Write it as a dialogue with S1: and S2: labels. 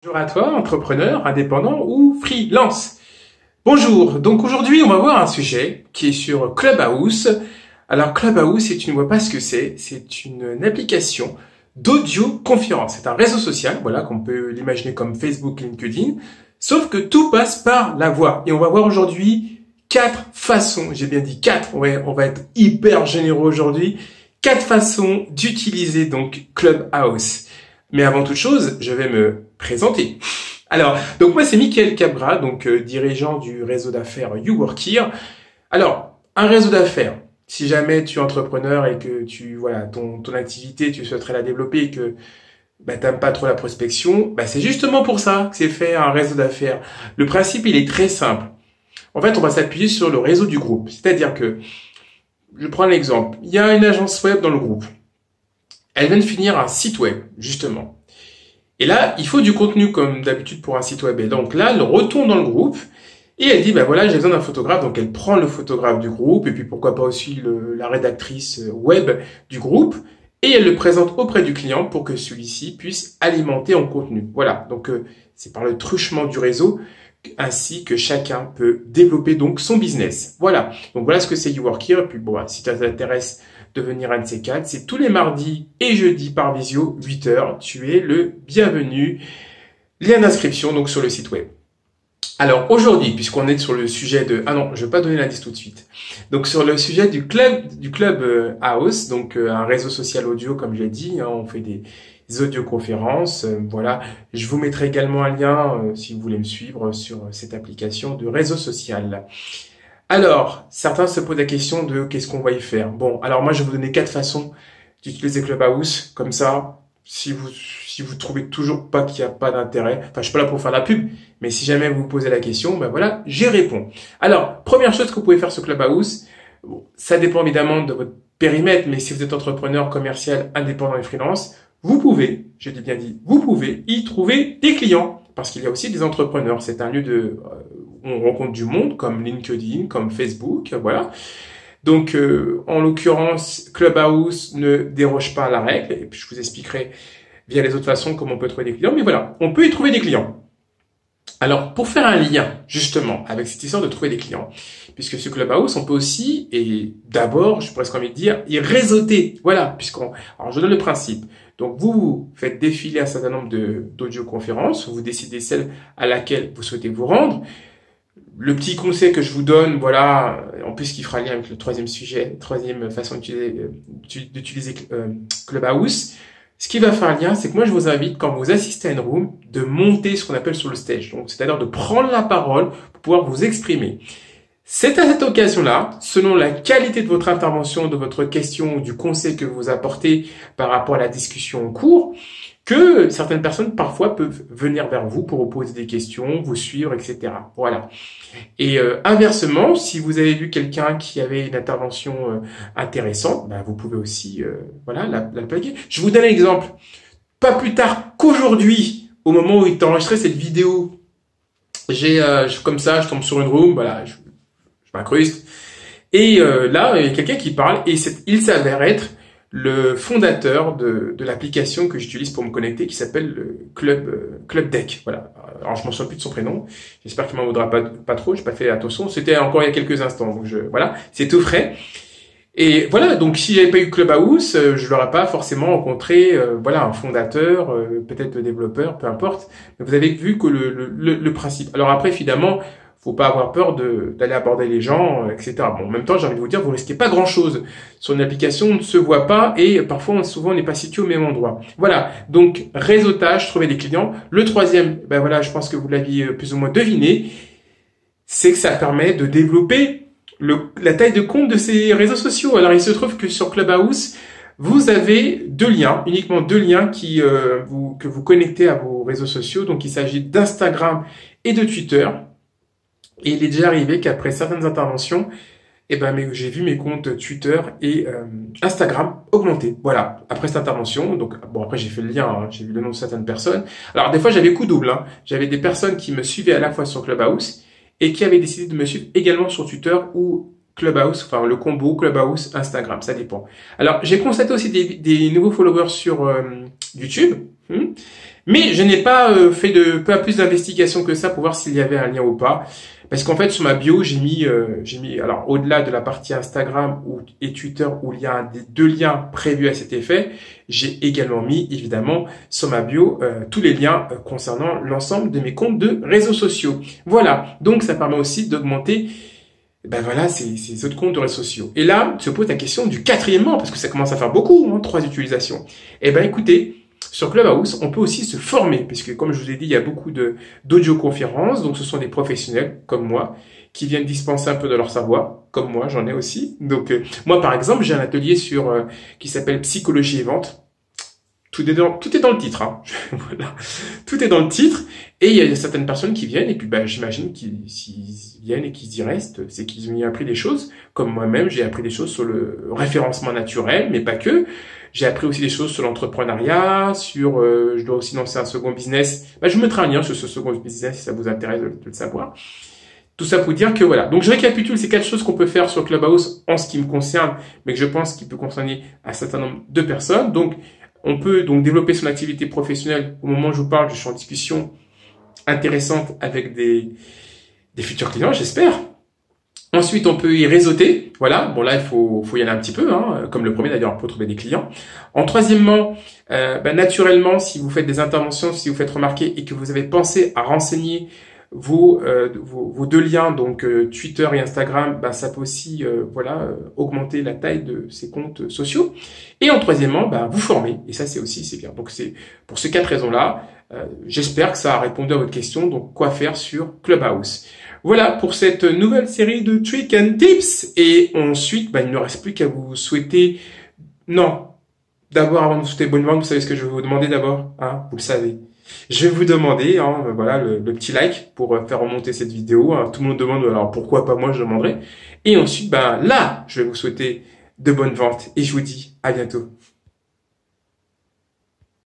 S1: Bonjour à toi, entrepreneur, indépendant ou freelance. Bonjour, donc aujourd'hui on va voir un sujet qui est sur Clubhouse. Alors Clubhouse, si tu ne vois pas ce que c'est une application d'audio-conférence. C'est un réseau social, voilà, qu'on peut l'imaginer comme Facebook, LinkedIn, sauf que tout passe par la voix. Et on va voir aujourd'hui 4 façons, j'ai bien dit 4, ouais, on va être hyper généreux aujourd'hui, 4 façons d'utiliser donc Clubhouse. Mais avant toute chose, je vais me présenter. Alors, donc moi c'est Mickaël Capgras, donc dirigeant du réseau d'affaires You Work Here. Alors, un réseau d'affaires, si jamais tu es entrepreneur et que ton activité, tu souhaiterais la développer et que t'aimes pas trop la prospection, c'est justement pour ça que c'est fait un réseau d'affaires. Le principe, il est très simple. En fait, on va s'appuyer sur le réseau du groupe. C'est-à-dire que, je prends l'exemple, il y a une agence web dans le groupe. Elle vient de finir un site web, justement. Et là, il faut du contenu comme d'habitude pour un site web. Et donc là, elle retourne dans le groupe et elle dit, voilà, j'ai besoin d'un photographe. Donc elle prend le photographe du groupe et puis pourquoi pas aussi la rédactrice web du groupe et elle le présente auprès du client pour que celui-ci puisse alimenter en contenu. Voilà, donc c'est par le truchement du réseau ainsi que chacun peut développer donc son business. Voilà, donc voilà ce que c'est You Work Here. Et puis si ça t'intéresse de venir à un de ces 4, c'est tous les mardis et jeudis par visio, 8h. Tu es le bienvenu. Lien d'inscription donc sur le site web. Alors aujourd'hui, puisqu'on est sur le sujet de... Ah non, je vais pas donner l'indice tout de suite. Donc sur le sujet du club House, donc un réseau social audio comme je l'ai dit, on fait des audioconférences. Voilà, je vous mettrai également un lien si vous voulez me suivre sur cette application de réseau social. Alors, certains se posent la question de qu'est-ce qu'on va y faire. Bon, alors moi je vais vous donner 4 façons d'utiliser Clubhouse. Comme ça, si vous trouvez toujours pas qu'il n'y a pas d'intérêt, enfin je suis pas là pour faire la pub, mais si jamais vous vous posez la question, voilà, j'y réponds. Alors, première chose que vous pouvez faire sur Clubhouse, ça dépend évidemment de votre périmètre, mais si vous êtes entrepreneur, commercial, indépendant et freelance, vous pouvez, je l'ai bien dit, vous pouvez y trouver des clients. Parce qu'il y a aussi des entrepreneurs. C'est un lieu où on rencontre du monde, comme LinkedIn, comme Facebook, voilà. Donc, en l'occurrence, Clubhouse ne déroge pas à la règle. Et puis, je vous expliquerai via les autres façons comment on peut trouver des clients. Mais voilà, on peut y trouver des clients. Alors, pour faire un lien, justement, avec cette histoire de trouver des clients, puisque sur Clubhouse, on peut aussi, et d'abord, je pourrais presque envie de dire, y réseauter. Voilà, alors je donne le principe. Donc, vous faites défiler un certain nombre d'audioconférences, vous décidez celle à laquelle vous souhaitez vous rendre. Le petit conseil que je vous donne, voilà, en plus qui fera lien avec le troisième sujet, troisième façon d'utiliser Clubhouse, ce qui va faire lien, c'est que moi, je vous invite, quand vous assistez à une room, de monter ce qu'on appelle sur le stage. Donc, c'est-à-dire de prendre la parole pour pouvoir vous exprimer. C'est à cette occasion-là, selon la qualité de votre intervention, de votre question ou du conseil que vous apportez par rapport à la discussion en cours, que certaines personnes parfois peuvent venir vers vous pour vous poser des questions, vous suivre, etc. Voilà. Et inversement, si vous avez vu quelqu'un qui avait une intervention intéressante, vous pouvez aussi la plaquer. Je vous donne un exemple. Pas plus tard qu'aujourd'hui, au moment où il est enregistré cette vidéo, comme ça, je tombe sur une room, voilà, je m'incruste. Et là, il y a quelqu'un qui parle et il s'avère être le fondateur de l'application que j'utilise pour me connecter qui s'appelle le Club Deck. Voilà. Alors, je m'en souviens plus de son prénom. J'espère qu'il m'en voudra pas trop. J'ai pas fait attention. C'était encore il y a quelques instants. Donc, voilà. C'est tout frais. Et voilà. Donc, si j'avais pas eu Clubhouse, je l'aurais pas forcément rencontré, un fondateur, peut-être le développeur, peu importe. Mais vous avez vu que le principe. Alors après, évidemment, faut pas avoir peur d'aller aborder les gens, etc. Bon, en même temps, j'ai envie de vous dire, vous risquez pas grand-chose. Sur une application, on ne se voit pas et parfois, souvent, on n'est pas situé au même endroit. Voilà. Donc, réseautage, trouver des clients. Le troisième, je pense que vous l'aviez plus ou moins deviné, c'est que ça permet de développer la taille de compte de ces réseaux sociaux. Alors, il se trouve que sur Clubhouse, vous avez uniquement deux liens que vous connectez à vos réseaux sociaux. Donc, il s'agit d'Instagram et de Twitter. Et il est déjà arrivé qu'après certaines interventions, j'ai vu mes comptes Twitter et Instagram augmenter. Voilà, après cette intervention. Donc, après, j'ai fait le lien, j'ai vu le nom de certaines personnes. Alors, des fois, j'avais coup double. J'avais des personnes qui me suivaient à la fois sur Clubhouse et qui avaient décidé de me suivre également sur Twitter ou Clubhouse, enfin, le combo Clubhouse, Instagram, ça dépend. Alors, j'ai constaté aussi des nouveaux followers sur YouTube. Mais je n'ai pas fait de pas plus d'investigation que ça pour voir s'il y avait un lien ou pas. Parce qu'en fait, sur ma bio, j'ai mis, alors au-delà de la partie Instagram et Twitter où il y a des 2 liens prévus à cet effet, j'ai également mis, évidemment, sur ma bio, tous les liens concernant l'ensemble de mes comptes de réseaux sociaux. Voilà. Donc, ça permet aussi d'augmenter, ben voilà, ces autres comptes de réseaux sociaux. Et là, se pose la question du 4e membre, parce que ça commence à faire beaucoup, hein, 3 utilisations. Eh ben, écoutez, sur Clubhouse, on peut aussi se former, puisque comme je vous ai dit, il y a beaucoup d'audioconférences, donc ce sont des professionnels comme moi qui viennent dispenser un peu de leur savoir, comme moi, j'en ai aussi. Donc moi, par exemple, j'ai un atelier qui s'appelle Psychologie et Vente. Tout est dans le titre, hein. Voilà. Tout est dans le titre. Et il y a certaines personnes qui viennent, et puis bah, j'imagine qu'ils s'ils viennent et qu'ils y restent, c'est qu'ils ont appris des choses. Comme moi-même, j'ai appris des choses sur le référencement naturel, mais pas que. J'ai appris aussi des choses sur l'entrepreneuriat, je dois aussi lancer un second business. Bah, je vous mettrai un lien sur ce second business si ça vous intéresse de le savoir. Tout ça pour dire que voilà. Donc je récapitule ces 4 choses qu'on peut faire sur Clubhouse en ce qui me concerne, mais que je pense qu'il peut concerner un certain nombre de personnes. Donc on peut donc développer son activité professionnelle. Au moment où je vous parle, je suis en discussion intéressante avec des futurs clients, j'espère. Ensuite, on peut y réseauter. Voilà. Bon, là, il faut y aller un petit peu, hein, comme le premier d'ailleurs, pour trouver des clients. En troisièmement, naturellement, si vous faites des interventions, si vous faites remarquer et que vous avez pensé à renseigner vos 2 liens, donc Twitter et Instagram, ça peut aussi augmenter la taille de ces comptes sociaux. Et en troisièmement, vous former. Et ça, c'est bien. Donc, c'est pour ces 4 raisons-là. J'espère que ça a répondu à votre question. Donc, quoi faire sur Clubhouse? Voilà pour cette nouvelle série de Tricks and Tips. Et ensuite, il ne me reste plus qu'à vous souhaiter... Non, d'abord, avant de vous souhaiter bonne vente, vous savez ce que je vais vous demander d'abord, hein, vous le savez. Je vais vous demander, hein, voilà, le petit like pour faire remonter cette vidéo. Hein. Tout le monde demande, alors pourquoi pas moi, je demanderai. Et ensuite, là, je vais vous souhaiter de bonnes ventes. Et je vous dis à bientôt.